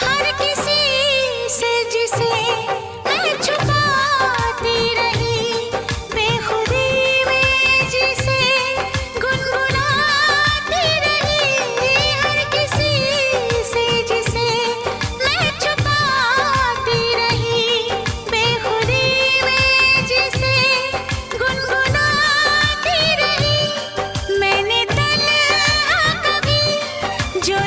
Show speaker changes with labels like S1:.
S1: हर किसी से जिसे मैं छुपाती रही, बेखुदी में जिसे गुनगुनाती रही। हर किसी से जिसे मैं छुपाती रही, बेखुदी में जिसे गुनगुनाती रही। मैंने तन्हा कभी जो